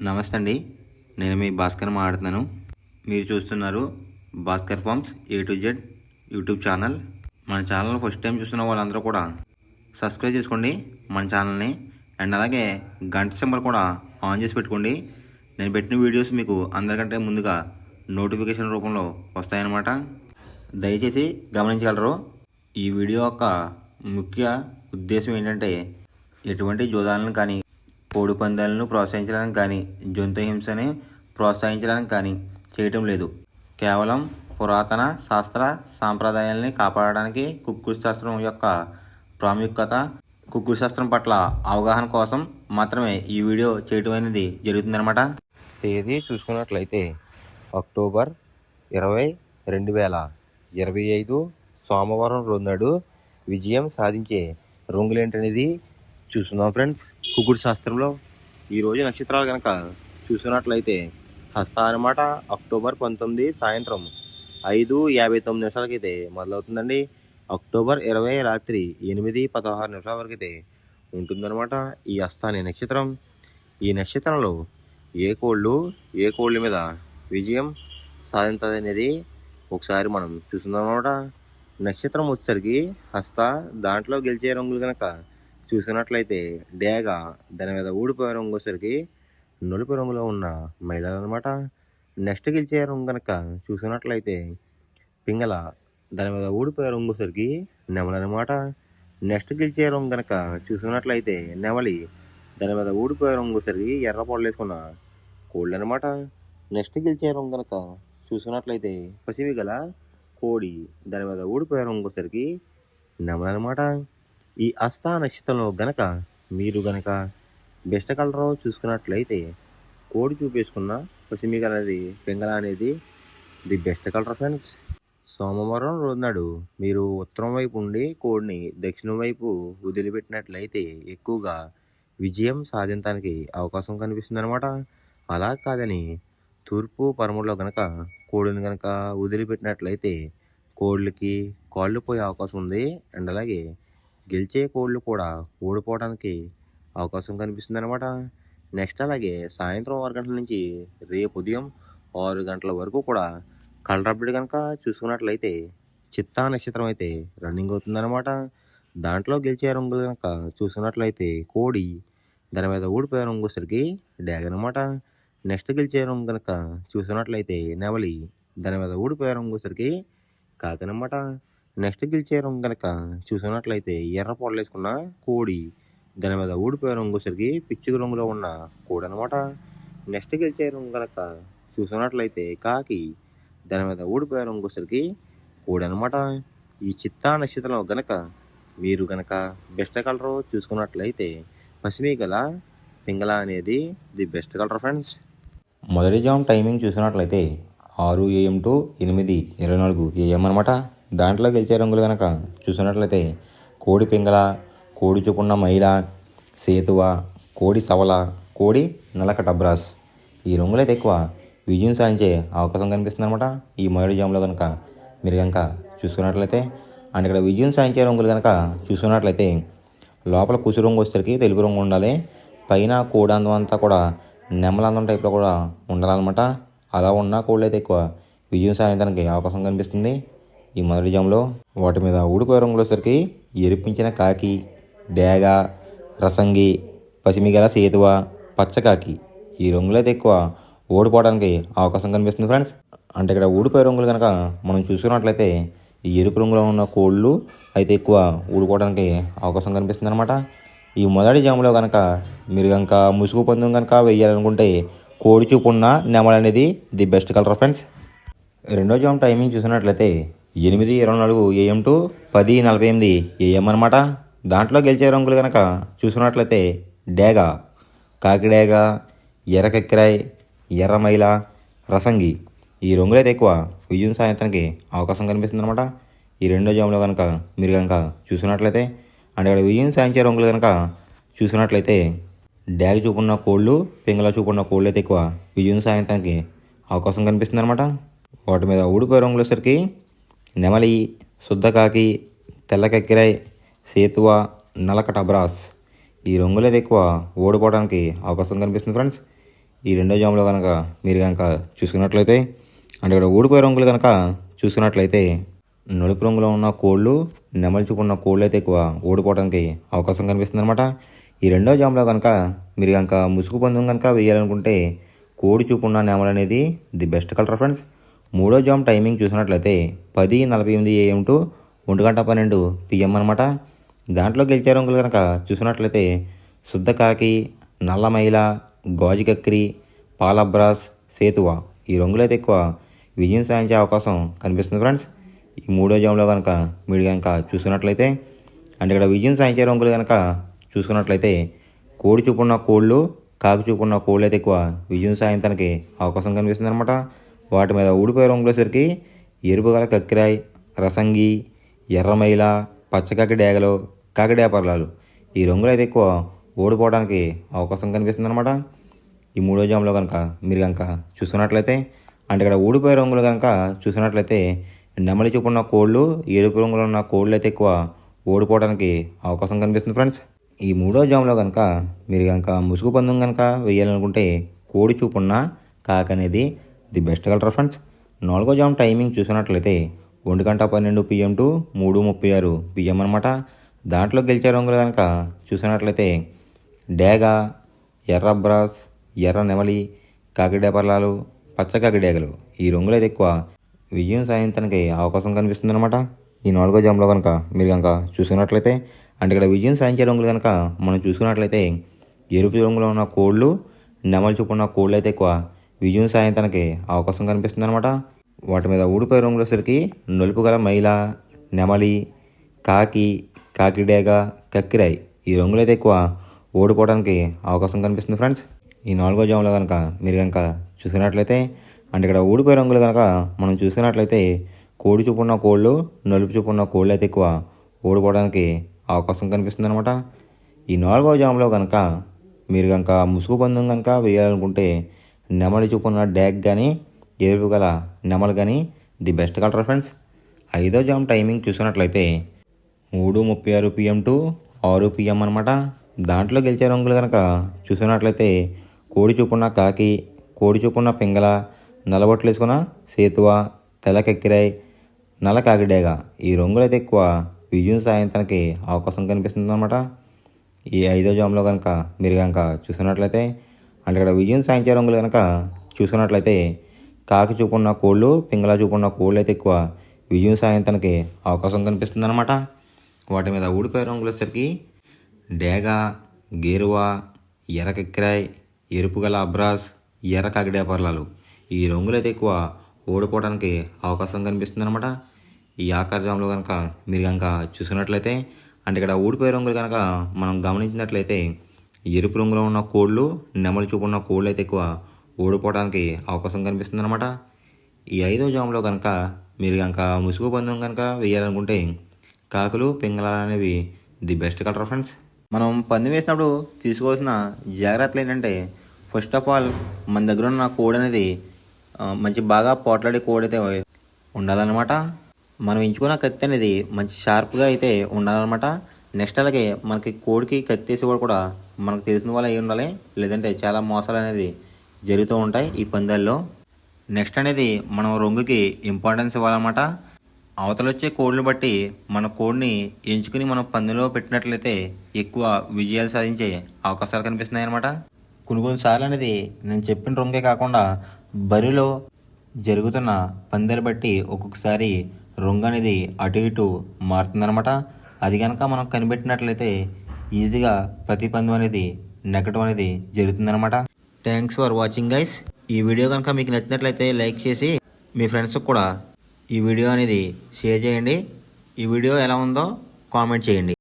నమస్తే అండి. నేను మీ భాస్కర్ మాట్లాడుతున్నాను. మీరు చూస్తున్నారు Bhaskar farms A to Z YouTube channel. మన ఛానల్ ఫస్ట్ టైం చూస్తున్న వాళ్ళందరూ కూడా సబ్స్క్రైబ్ చేసుకోండి మన ఛానల్ని. అండ్ అలాగే గంట సింబల్ కూడా ఆన్ చేసి పెట్టుకోండి. నేను పెట్టిన వీడియోస్ మీకు అందరికంటే ముందుగా నోటిఫికేషన్ రూపంలో వస్తాయన్నమాట. దయచేసి గమనించగలరు. ఈ వీడియో యొక్క ముఖ్య ఉద్దేశం ఏంటంటే ఎటువంటి జోదాలను కానీ కోడి పందాలను ప్రోత్సహించడానికి కానీ జంతు హింసని ప్రోత్సహించడానికి కానీ చేయటం లేదు. కేవలం పురాతన శాస్త్ర సాంప్రదాయాల్ని కాపాడడానికి కుక్కుడు శాస్త్రం యొక్క ప్రాముఖ్యత, కుక్కుడు శాస్త్రం పట్ల అవగాహన కోసం మాత్రమే ఈ వీడియో చేయటం అనేది జరుగుతుందన్నమాట. తేదీ చూసుకున్నట్లయితే అక్టోబర్ 20, 2025 సోమవారం రోజు నాడు విజయం సాధించే రంగులేంటనేది చూస్తున్నాం ఫ్రెండ్స్. కుక్కుడు శాస్త్రంలో ఈరోజు నక్షత్రాలు కనుక చూసినట్లయితే హస్త అనమాట. అక్టోబర్ 19 సాయంత్రం 5:59 అయితే మొదలవుతుందండి. అక్టోబర్ 20 రాత్రి 8:16 వరకు అయితే ఉంటుందన్నమాట ఈ హస్త అనే నక్షత్రం. ఈ నక్షత్రంలో ఏ కోళ్ళ మీద విజయం సాధించాలి అనేది ఒకసారి మనం చూస్తున్నాం అనమాట. నక్షత్రం వచ్చేసరికి హస్త, దాంట్లో గెలిచే రంగులు కనుక చూసినట్లయితే డేగ, దాని మీద ఊడిపోయే రంగు వచ్చేసరికి నలుపు రంగులో ఉన్న మహిళలు అనమాట. నెక్స్ట్ గెలిచే రంగు కనుక చూసినట్లయితే పింగళ, దాని మీద ఊడిపోయే రంగు వచ్చేసరికి నెమలి అనమాట. నెక్స్ట్ గెలిచే రంగు కనుక చూసినట్లయితే నెమలి, దాని మీద ఊడిపోయే రంగు వచ్చేసరికి ఎర్ర పొడలు వేసుకున్న కోళ్ళు అనమాట. నెక్స్ట్ గెలిచే రంగు కనుక చూసినట్లయితే పసివి గల కోడి, దాని మీద ఊడిపోయే రంగు వచ్చేసరికి నెమలి అనమాట. ఈ హస్త నక్షత్రంలో గనక మీరు గనక బెస్ట్ కలర్ చూసుకున్నట్లయితే కోడి చూపేసుకున్న పసిమిగ అనేది పింగళ అనేది ది బెస్ట్ కలర్ ఫ్రెండ్స్. సోమవారం రోజు నాడు మీరు ఉత్తరం వైపు ఉండి కోడిని దక్షిణం వైపు వదిలిపెట్టినట్లయితే ఎక్కువగా విజయం సాధించడానికి అవకాశం కనిపిస్తుంది అనమాట. అలా కాదని తూర్పు పరములో గనక కోడిని గనక వదిలిపెట్టినట్లయితే కోళ్ళకి కాళ్ళు పోయే అవకాశం ఉంది. అండ్ అలాగే గెలిచే కోళ్ళు కూడా ఓడిపోవడానికి అవకాశం కనిపిస్తుంది అనమాట. నెక్స్ట్ అలాగే సాయంత్రం 6 గంటల నుంచి రేపు ఉదయం 6 గంటల వరకు కూడా కలర్ అప్డేట్ కనుక చూసుకున్నట్లయితే చిత్తా నక్షత్రం అయితే రన్నింగ్ అవుతుందన్నమాట. దాంట్లో గెలిచే రంగులు కనుక చూసుకున్నట్లయితే కోడి, దాని మీద ఊడిపోయే రంగు వచ్చేసరికి డ్యాగ్ అనమాట. నెక్స్ట్ గెలిచే రంగు కనుక చూసుకున్నట్లయితే నెమలి, దాని మీద ఊడిపోయే రంగు వచ్చేసరికి కాకనమాట. నెక్స్ట్ గెలిచే రంగు కనుక చూసినట్లయితే ఎర్ర పొడలు వేసుకున్న కోడి, దాని మీద ఊడిపోయే రంగు వచ్చేసరికి పిచ్చుక రంగులో ఉన్న కోడి అనమాట. నెక్స్ట్ గెలిచే రంగు కనుక చూసినట్లయితే కాకి, దాని మీద ఊడిపోయే రంగు వచ్చేసరికి కోడి అనమాట. ఈ చిత్తా నక్షత్రంలో గనక మీరు గనక బెస్ట్ కలర్ చూసుకున్నట్లయితే పసిమి గల పింగళ అనేది ది బెస్ట్ కలర్ ఫ్రెండ్స్. మొదటి జామ్ టైమింగ్ చూసినట్లయితే 6 AM to 8:24 AM అనమాట. దాంట్లో గెలిచే రంగులు కనుక చూసినట్లయితే కోడి పింగళ, కోడి చూపున్న మైల, సేతువ, కోడి సవల, కోడి నలక టబ్రాస్. ఈ రంగులైతే ఎక్కువ విజయం సాధించే అవకాశం కనిపిస్తుంది అనమాట ఈ మొదటి జామ్లో కనుక మీరు కనుక చూసుకున్నట్లయితే. అండ్ ఇక్కడ విజయం సాధించే రంగులు కనుక చూసుకున్నట్లయితే లోపల కుసు రంగు వచ్చేసరికి తెలుపు రంగు ఉండాలి. పైన కోడి అందం అంతా కూడా నెమలందం టైప్లో కూడా ఉండాలన్నమాట. అలా ఉన్న కోళ్ళు అయితే ఎక్కువ విజయం సాధించడానికి అవకాశం కనిపిస్తుంది ఈ మొదటి జామ్లో. వాటి మీద ఊడిపోయే రంగులు వచ్చేసరికి ఎరిపించిన కాకి, డేగ, రసంగి, పసిమిగల సేతువ, పచ్చకాకి. ఈ రంగులు అయితే ఎక్కువ ఓడిపోవడానికి అవకాశం కనిపిస్తుంది ఫ్రెండ్స్. అంటే ఇక్కడ ఊడిపోయే రంగులు కనుక మనం చూసుకున్నట్లయితే ఈ ఎరుపు రంగులో ఉన్న కోళ్ళు అయితే ఎక్కువ ఊడిపోవడానికి అవకాశం కనిపిస్తుంది అనమాట. ఈ మొదటి జామ్లో కనుక మీరు కనుక ముసుగు పందెం కనుక వేయాలనుకుంటే కోడి చూపు ఉన్న నెమలి అనేది ది బెస్ట్ కలర్ ఫ్రెండ్స్. రెండో జామ్ టైమింగ్ చూసినట్లయితే 8:24 AM to 10:48 AM అనమాట. దాంట్లో గెలిచే రంగులు కనుక చూసుకున్నట్లయితే డేగ, కాకి డేగ, ఎర్ర కక్కిరాయ్, ఎర్ర మైల, రసంగి. ఈ రంగులు అయితే ఎక్కువ విజయం సాధించడానికి అవకాశం కనిపిస్తుంది అనమాట ఈ రెండో జామ్లో కనుక మీరు కనుక చూసుకున్నట్లయితే. అండ్ ఇక్కడ విజయం సాధించే రంగులు కనుక చూసుకున్నట్లయితే డ్యాగ్ చూపున్న కోళ్ళు, పింగళ చూపున్న కోళ్ళు అయితే ఎక్కువ విజయం సాధించడానికి అవకాశం కనిపిస్తుంది అనమాట. వాటి మీద ఊడిపోయే రంగులు వచ్చేసరికి నెమలి, శుద్ధకాకి, తెల్ల కక్కిరాయ్, సేతువ, నలక టబ్రాస్. ఈ రంగులు అయితే ఎక్కువ ఓడిపోవడానికి అవకాశం కనిపిస్తుంది ఫ్రెండ్స్. ఈ రెండో జాములో కనుక మీరు కనుక చూసుకున్నట్లయితే అంటే ఇక్కడ ఊడిపోయే రంగులు కనుక చూసుకున్నట్లయితే నలుపు రంగులో ఉన్న కోళ్ళు నెమలి చూపున్న కోళ్ళు అయితే ఎక్కువ ఓడిపోవడానికి అవకాశం కనిపిస్తుంది అనమాట. ఈ రెండో జాములో కనుక మీరు కనుక ముసుగు పందెం కనుక వేయాలనుకుంటే కోడి చూపున్న నెమలి అనేది ది బెస్ట్ కలర్ ఫ్రెండ్స్. మూడో జామ్ టైమింగ్ చూసినట్లయితే 10:48 AM టు 1:12 PM అనమాట. దాంట్లో గెలిచే రంగులు కనుక చూసినట్లయితే శుద్ధ కాకి, నల్ల మైల, గాజు కక్కిరి, పాలబ్రాస్, సేతువ ఈ రంగులైతే ఎక్కువ విజయం సాధించే అవకాశం కనిపిస్తుంది ఫ్రెండ్స్. ఈ మూడో జామ్లో కనుక మీరు కనుక చూసుకున్నట్లయితే అంటే ఇక్కడ విజయం సాధించే రంగులు కనుక చూసుకున్నట్లయితే కోడి చూపున్న కోళ్ళు, కాకి చూపున్న కోళ్ళు అయితే ఎక్కువ విజయం సాధించడానికి అవకాశం కనిపిస్తుంది అనమాట. వాటి మీద ఊడిపోయే రంగులసరికి ఎరుపు గల కక్కిరాయి, రసంగి, ఎర్రమైల, పచ్చకాకి డేగలు, కాకిడేపర్లాలు ఈ రంగులు అయితే ఎక్కువ ఓడిపోవడానికి అవకాశం కనిపిస్తుంది అనమాట. ఈ మూడో జామ్లో కనుక మీరు కనుక చూసుకున్నట్లయితే అంటే ఇక్కడ ఊడిపోయే రంగులు కనుక చూసినట్లయితే నెమలి చూపున్న కోళ్ళు, ఎరుపు రంగులో ఉన్న కోళ్ళు అయితే ఎక్కువ ఓడిపోవడానికి అవకాశం కనిపిస్తుంది ఫ్రెండ్స్. ఈ మూడో జామ్లో కనుక మీరు కనుక ముసుగు పందెం కనుక వేయాలనుకుంటే కోడి చూపున్న కాకి అనేది ది బెస్ట్ కలర్ ఫ్రెండ్స్. నాలుగో జామ్ టైమింగ్ చూసినట్లయితే 1:12 PM టు 3:36 PM అనమాట. దాంట్లో గెలిచే రంగులు కనుక చూసినట్లయితే డేగ, ఎర్ర బ్రాస్, ఎర్ర నెమలి, కాకిడేపర్లాలు, పచ్చ కాకిడేగలు ఈ రంగులు అయితే ఎక్కువ విజయం సాధించడానికి అవకాశం కనిపిస్తుంది అనమాట. ఈ నాలుగో జామ్లో కనుక మీరు కనుక చూసుకున్నట్లయితే అంటే ఇక్కడ విజయం సాధించే రంగులు కనుక మనం చూసుకున్నట్లయితే ఎరుపు రంగులో ఉన్న కోళ్ళు, నెమలి చూపున్న కోళ్ళు అయితే ఎక్కువ విజయం సాధించడానికి అవకాశం కనిపిస్తుంది అనమాట. వాటి మీద ఊడిపోయే రంగులసరికి నలుపు గల మైల, నెమలి, కాకి, కాకిడేగ, కక్కిరాయి ఈ రంగులైతే ఎక్కువ ఓడిపోవడానికి అవకాశం కనిపిస్తుంది ఫ్రెండ్స్. ఈ నాలుగో జాములో కనుక మీరు కనుక చూసినట్లయితే అంటే ఇక్కడ ఊడిపోయే రంగులు కనుక మనం చూసినట్లయితే కోడి చూపున్న కోళ్ళు, నలుపు చూపున్న కోళ్ళు అయితే ఎక్కువ ఓడిపోవడానికి అవకాశం కనిపిస్తుంది అనమాట. ఈ నాలుగో జాములో కనుక మీరు కనుక ముసుగు పందెం కనుక వేయాలనుకుంటే నెమలి చూపున్న డ్యాగ్ కానీ, ఎరుపు గల నెమలు కానీ ది బెస్ట్ కలర్ ఫ్రెండ్స్. ఐదో జామ్ టైమింగ్ చూసినట్లయితే 3:36 PM టు 6 PM అనమాట. దాంట్లో గెలిచే రంగులు కనుక చూసినట్లయితే కోడి చూపున్న కాకి, కోడి చూపున్న పింగళ, నల్లబొట్లు వేసుకున్న సేతువ, తెల్ల కక్కిరాయి, నల్ల కాకిడేగ ఈ రంగులైతే ఎక్కువ విజయం సాధించడానికి అవకాశం కనిపిస్తుంది అనమాట. ఈ ఐదో జామ్లో కనుక మీరు కనుక చూసినట్లయితే అంటే ఇక్కడ విజయం సాధించే రంగులు కనుక చూసుకున్నట్లయితే కాకి చూపున్న కోళ్ళు, పింగళ చూపున్న కోళ్ళు అయితే ఎక్కువ విజయం సాధించడానికి అవకాశం కనిపిస్తుంది అనమాట. వాటి మీద ఊడిపోయే రంగులు వచ్చేసరికి డేగ, గేరువ, ఎర్ర కిక్కిరాయి, ఎరుపు గల అబ్రాస్, ఎర్ర కాకిడేపర్లాలు ఈ రంగులు అయితే ఎక్కువ ఓడిపోవడానికి అవకాశం కనిపిస్తుంది అనమాట. ఈ ఆఖరి జామ్లో కనుక మీరు కనుక చూసుకున్నట్లయితే అంటే ఇక్కడ ఊడిపోయే రంగులు కనుక మనం గమనించినట్లయితే ఎరుపు రంగులో ఉన్న కోళ్ళు, నెమలి చూపున్న కోళ్ళు అయితే ఎక్కువ ఓడిపోవడానికి అవకాశం కనిపిస్తుంది అనమాట. ఈ ఐదో జామ్లో కనుక మీరు కనుక ముసుగు పందెం కనుక వేయాలనుకుంటే కాకులు, పింగళాలు అనేవి ది బెస్ట్ కలర్ ఫ్రెండ్స్. మనం పందెం వేసినప్పుడు తీసుకోవాల్సిన జాగ్రత్తలు ఏంటంటే ఫస్ట్ ఆఫ్ ఆల్ మన దగ్గర ఉన్న కోడి అనేది మంచి బాగా పోట్లాడే కోడి అయితే ఉండాలన్నమాట. మనం ఎంచుకున్న కత్తి అనేది మంచి షార్ప్గా అయితే ఉండాలన్నమాట. నెక్స్ట్ అలాగే మనకి కోడికి కత్తి వేసేవాడు కూడా మనకు తెలిసిన వాళ్ళు అయి ఉండాలి, లేదంటే చాలా మోసాలు అనేది జరుగుతూ ఉంటాయి ఈ పందాల్లో. నెక్స్ట్ అనేది మనం రంగుకి ఇంపార్టెన్స్ ఇవ్వాలన్నమాట. అవతల వచ్చే కోడ్లు బట్టి మన కోడ్ని ఎంచుకుని మనం పందెంలో పెట్టినట్లయితే ఎక్కువ విజయాలు సాధించే అవకాశాలు కనిపిస్తున్నాయి అన్నమాట. కొన్నిసార్లు అనేది నేను చెప్పిన రంగే కాకుండా బరిలో జరుగుతున్న పందాలు బట్టి ఒక్కొక్కసారి రంగు అనేది అటు ఇటు మారుతుందన్నమాట. అది కనుక మనం కనిపెట్టినట్లయితే ఈజీగా ప్రతి పందెం అనేది నెగ్గడం అనేది జరుగుతుందన్నమాట. Thanks for watching guys. ఈ వీడియో కనుక మీకు నచ్చినట్లయితే లైక్ చేసి మీ ఫ్రెండ్స్కి కూడా ఈ వీడియో అనేది షేర్ చేయండి. ఈ వీడియో ఎలా ఉందో కామెంట్ చేయండి.